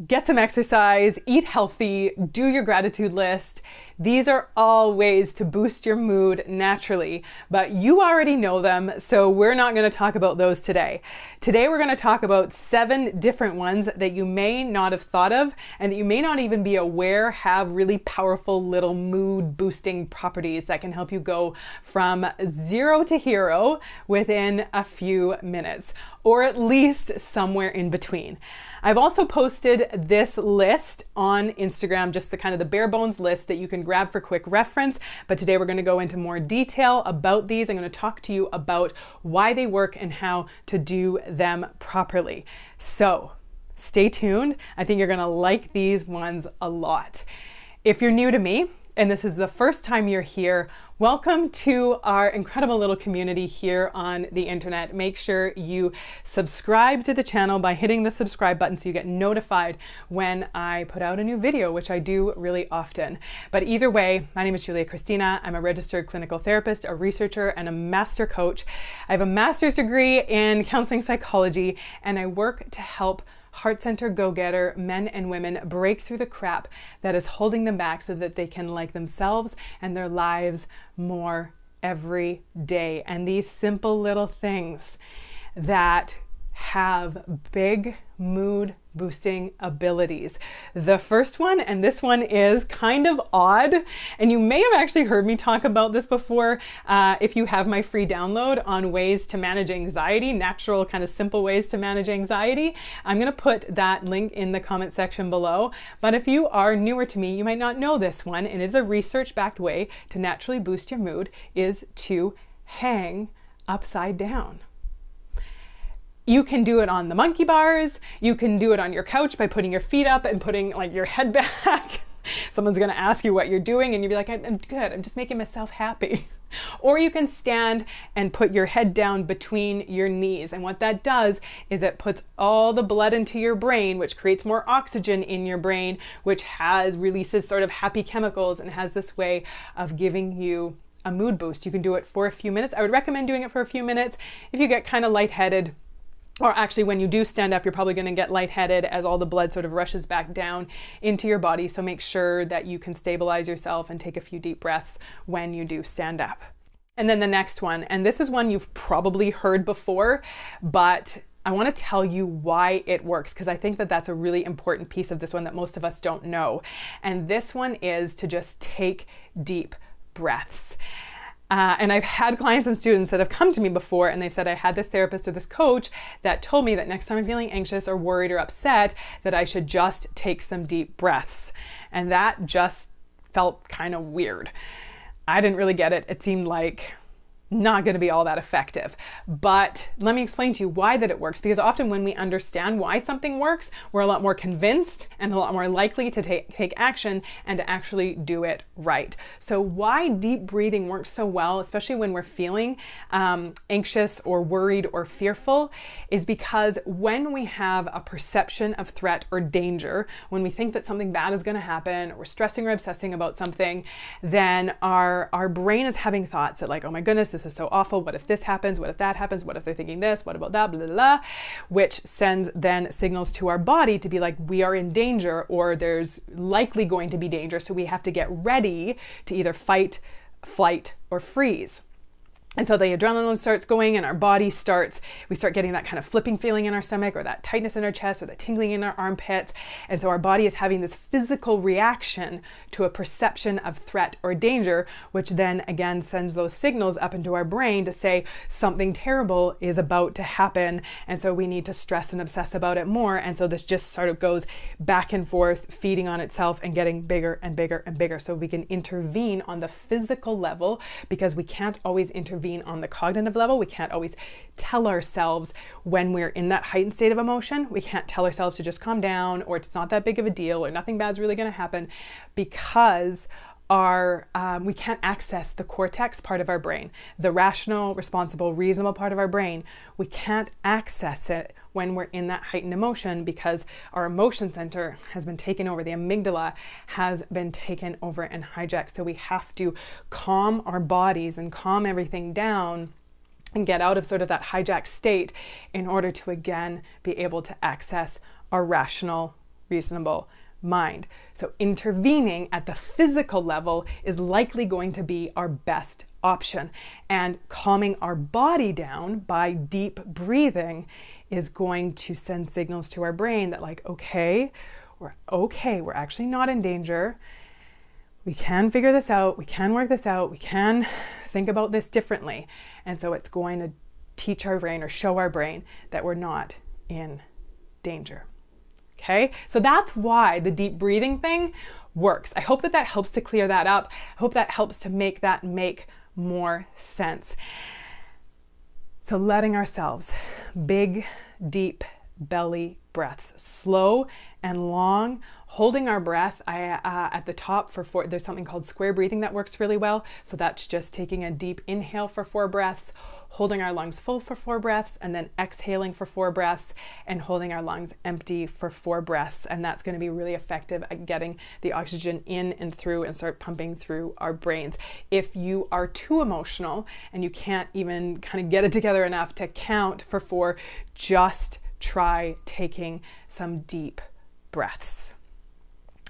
get some exercise, eat healthy, do your gratitude list. These are all ways to boost your mood naturally, but you already know them, so we're not going to talk about those today. Today we're going to talk about 7 different ones that you may not have thought of and that you may not even be aware have really powerful little mood boosting properties that can help you go from 0 to hero within a few minutes, or at least somewhere in between. I've also posted this list on Instagram, just the kind of the bare bones list that you can grab for quick reference. But today we're going to go into more detail about these. I'm going to talk to you about why they work and how to do them properly. So stay tuned. I think you're going to like these ones a lot. If you're new to me, and this is the first time you're here, welcome to our incredible little community here on the internet. Make sure you subscribe to the channel by hitting the subscribe button so you get notified when I put out a new video, which I do really often. But either way, my name is Julia Christina. I'm a registered clinical therapist, a researcher, and a master coach. I have a master's degree in counseling psychology, and I work to help heart center go-getter men and women break through the crap that is holding them back so that they can like themselves and their lives more every day. And these simple little things that have big mood boosting abilities. The first one, and this one is kind of odd, and you may have actually heard me talk about this before if you have my free download on ways to manage anxiety, natural kind of simple ways to manage anxiety. I'm going to put that link in the comment section below. But if you are newer to me, you might not know this one, and it is a research-backed way to naturally boost your mood is to hang upside down. You can do it on the monkey bars. You can do it on your couch by putting your feet up and putting like your head back. Someone's going to ask you what you're doing and you'll be like, I'm good. I'm just making myself happy. Or you can stand and put your head down between your knees. And what that does is it puts all the blood into your brain, which creates more oxygen in your brain, which releases sort of happy chemicals and has this way of giving you a mood boost. You can do it for a few minutes. I would recommend doing it for a few minutes. If you get kind of lightheaded, or actually when you do stand up, you're probably going to get lightheaded as all the blood sort of rushes back down into your body. So make sure that you can stabilize yourself and take a few deep breaths when you do stand up. And then the next one, and this is one you've probably heard before, but I want to tell you why it works, because I think that that's a really important piece of this one that most of us don't know. And this one is to just take deep breaths. And I've had clients and students that have come to me before and they've said, I had this therapist or this coach that told me that next time I'm feeling anxious or worried or upset, that I should just take some deep breaths. And that just felt kind of weird. I didn't really get it. It seemed like not going to be all that effective. But let me explain to you why that it works, because often when we understand why something works, we're a lot more convinced and a lot more likely to take action and to actually do it right. So why deep breathing works so well, especially when we're feeling anxious or worried or fearful, is because when we have a perception of threat or danger, when we think that something bad is going to happen, or we're stressing or obsessing about something, then our brain is having thoughts that like, oh my goodness, this is so awful. What if this happens? What if that happens? What if they're thinking this? What about that? Blah, blah, blah, which sends then signals to our body to be like, we are in danger, or there's likely going to be danger. So we have to get ready to either fight, flight, or freeze. And so the adrenaline starts going and our body we start getting that kind of flipping feeling in our stomach, or that tightness in our chest, or the tingling in our armpits. And so our body is having this physical reaction to a perception of threat or danger, which then again sends those signals up into our brain to say something terrible is about to happen. And so we need to stress and obsess about it more. And so this just sort of goes back and forth, feeding on itself and getting bigger and bigger and bigger. So we can intervene on the physical level, because we can't always intervene on the cognitive level. We can't always tell ourselves when we're in that heightened state of emotion. We can't tell ourselves to just calm down, or it's not that big of a deal, or nothing bad's really going to happen, because we can't access the cortex part of our brain, the rational, responsible, reasonable part of our brain. We can't access it when we're in that heightened emotion, because our emotion center has been taken over. The amygdala has been taken over and hijacked. So we have to calm our bodies and calm everything down and get out of sort of that hijacked state in order to again be able to access our rational reasonable mind. So intervening at the physical level is likely going to be our best option. And calming our body down by deep breathing is going to send signals to our brain that like, okay, we're actually not in danger. We can figure this out. We can work this out. We can think about this differently. And so it's going to teach our brain or show our brain that we're not in danger. Okay, so that's why the deep breathing thing works. I hope that helps to clear that up. I hope that helps to make that make more sense. So letting ourselves, big, deep belly breaths, slow and long, holding our breath. At the top for 4, there's something called square breathing that works really well. So that's just taking a deep inhale for 4 breaths, holding our lungs full for 4 breaths, and then exhaling for 4 breaths and holding our lungs empty for 4 breaths. And that's going to be really effective at getting the oxygen in and through and start pumping through our brains. If you are too emotional and you can't even kind of get it together enough to count for 4, just try taking some deep breaths.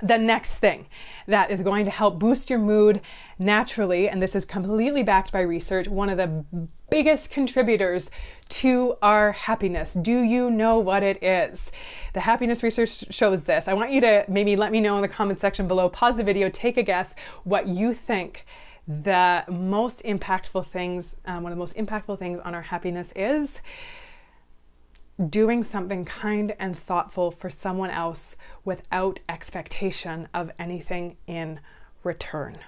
The next thing that is going to help boost your mood naturally, and this is completely backed by research, one of the biggest contributors to our happiness. Do you know what it is? The happiness research shows this. I want you to maybe let me know in the comment section below. Pause the video, take a guess what you think the most impactful things, one of the most impactful things on our happiness is. Doing something kind and thoughtful for someone else without expectation of anything in return.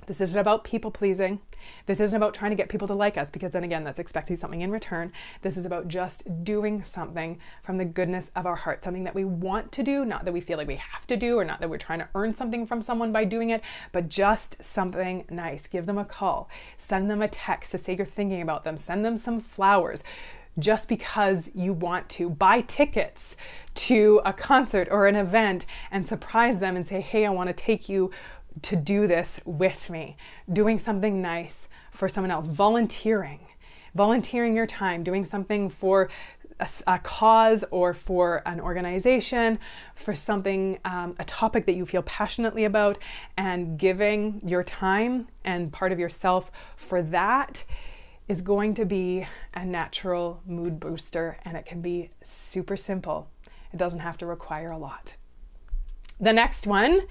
This isn't about people pleasing. This isn't about trying to get people to like us, because then again, that's expecting something in return. This is about just doing something from the goodness of our heart, something that we want to do, not that we feel like we have to do, or not that we're trying to earn something from someone by doing it, but just something nice. Give them a call, send them a text to say you're thinking about them, send them some flowers, just because you want to. Buy tickets to a concert or an event and surprise them and say, hey, I want to take you to do this with me. Doing something nice for someone else. Volunteering your time, doing something for a cause or for an organization, for something, a topic that you feel passionately about, and giving your time and part of yourself for that is going to be a natural mood booster, and it can be super simple. It doesn't have to require a lot. The next one,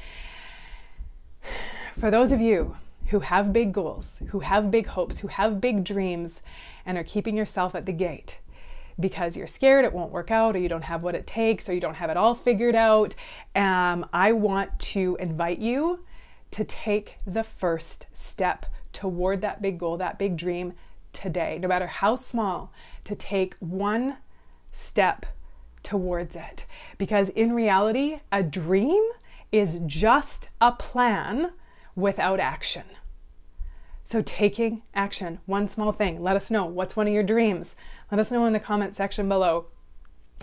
for those of you who have big goals, who have big hopes, who have big dreams, and are keeping yourself at the gate because you're scared it won't work out, or you don't have what it takes, or you don't have it all figured out, I want to invite you to take the first step toward that big goal, that big dream, today, no matter how small, to take one step towards it. Because in reality, a dream is just a plan without action. So taking action, one small thing. Let us know, what's one of your dreams? Let us know in the comment section below.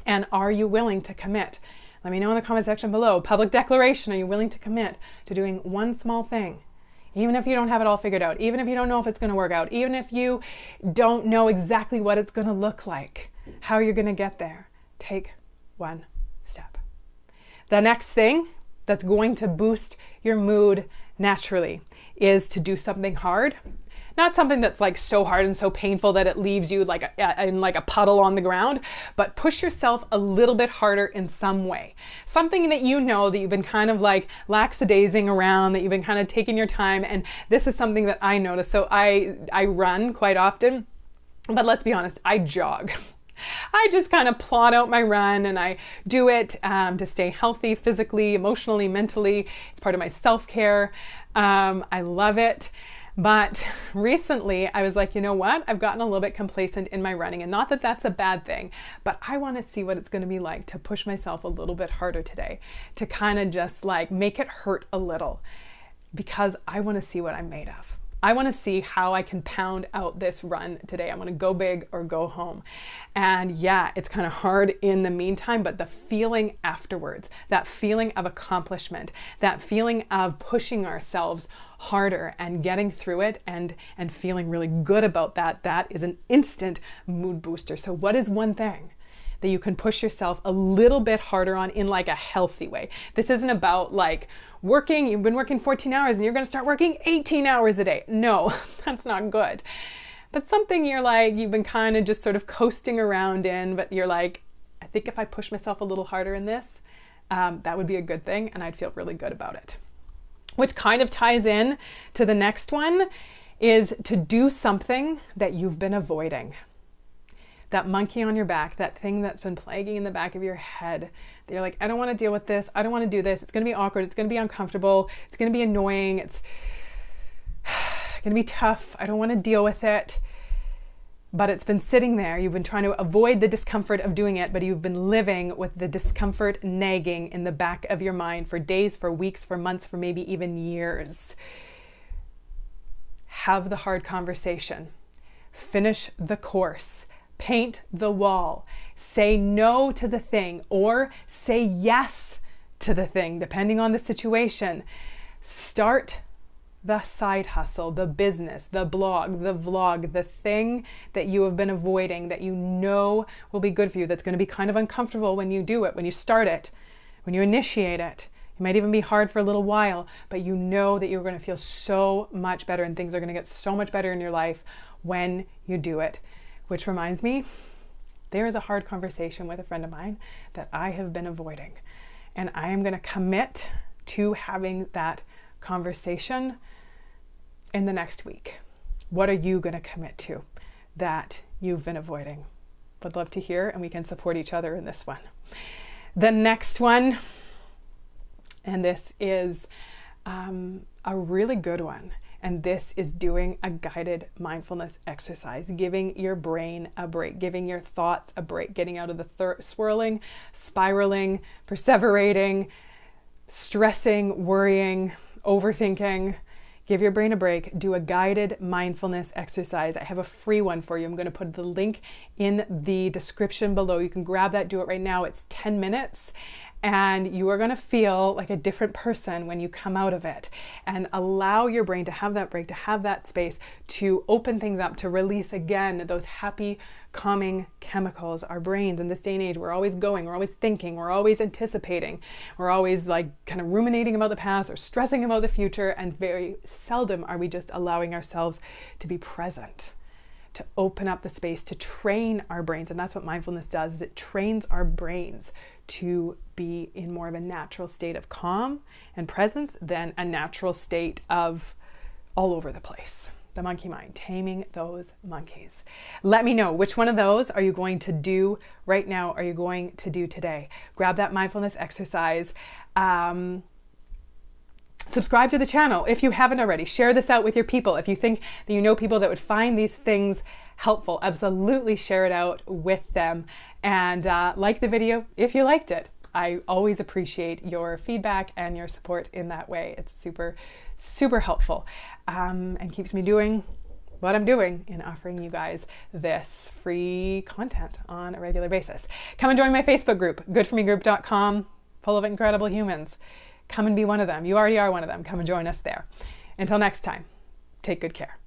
And are you willing to commit? Let me know in the comment section below. Public declaration, are you willing to commit to doing one small thing? Even if you don't have it all figured out, even if you don't know if it's going to work out, even if you don't know exactly what it's going to look like, how you're going to get there, take one step. The next thing that's going to boost your mood naturally is to do something hard. Not something that's like so hard and so painful that it leaves you like in like a puddle on the ground, but push yourself a little bit harder in some way. Something that you know that you've been kind of like lackadaising around, that you've been kind of taking your time. And this is something that I notice. So I run quite often, but let's be honest, I jog. I just kind of plot out my run, and I do it to stay healthy physically, emotionally, mentally. It's part of my self-care. I love it. But recently I was like, you know what? I've gotten a little bit complacent in my running, and not that that's a bad thing, but I want to see what it's going to be like to push myself a little bit harder today, to kind of just like make it hurt a little, because I want to see what I'm made of. I want to see how I can pound out this run today. I want to go big or go home. And yeah, it's kind of hard in the meantime, but the feeling afterwards, that feeling of accomplishment, that feeling of pushing ourselves harder and getting through it and feeling really good about that, that is an instant mood booster. So what is one thing that you can push yourself a little bit harder on in like a healthy way. This isn't about like you've been working 14 hours and you're going to start working 18 hours a day. No, that's not good. But something you've been kind of just sort of coasting around in, but you're like, I think if I push myself a little harder in this, that would be a good thing, and I'd feel really good about it. Which kind of ties in to the next one, is to do something that you've been avoiding. That monkey on your back, that thing that's been plaguing in the back of your head, that you're like, I don't want to deal with this, I don't want to do this, it's going to be awkward, it's going to be uncomfortable, it's going to be annoying, it's going to be tough, I don't want to deal with it. But it's been sitting there. You've been trying to avoid the discomfort of doing it, but you've been living with the discomfort nagging in the back of your mind for days, for weeks, for months, for maybe even years. Have the hard conversation. Finish the course. Paint the wall. Say no to the thing or say yes to the thing, depending on the situation. Start the side hustle, the business, the blog, the vlog, the thing that you have been avoiding that you know will be good for you, that's going to be kind of uncomfortable when you do it, when you start it, when you initiate it. It might even be hard for a little while, but you know that you're going to feel so much better and things are going to get so much better in your life when you do it. Which reminds me, there is a hard conversation with a friend of mine that I have been avoiding. And I am going to commit to having that conversation in the next week. What are you going to commit to that you've been avoiding? Would love to hear, and we can support each other in this one. The next one, and this is a really good one, and this is doing a guided mindfulness exercise, giving your brain a break, giving your thoughts a break, getting out of the swirling, spiraling, perseverating, stressing, worrying, overthinking. Give your brain a break. Do a guided mindfulness exercise. I have a free one for you. I'm going to put the link in the description below. You can grab that, do it right now. It's 10 minutes. And you are going to feel like a different person when you come out of it, and allow your brain to have that break, to have that space, to open things up, to release again those happy, calming chemicals. Our brains in this day and age, we're always going, we're always thinking, we're always anticipating, we're always like kind of ruminating about the past or stressing about the future, and very seldom are we just allowing ourselves to be present, to open up the space, to train our brains. And that's what mindfulness does, is it trains our brains to be in more of a natural state of calm and presence than a natural state of all over the place. The monkey mind, taming those monkeys. Let me know, which one of those are you going to do right now? Are you going to do today? Grab that mindfulness exercise. Subscribe to the channel if you haven't already. Share this out with your people. If you think that you know people that would find these things helpful, absolutely share it out with them. And like the video if you liked it. I always appreciate your feedback and your support in that way. It's super, super helpful, and keeps me doing what I'm doing in offering you guys this free content on a regular basis. Come and join my Facebook group, goodformegroup.com, full of incredible humans. Come and be one of them. You already are one of them. Come and join us there. Until next time, take good care.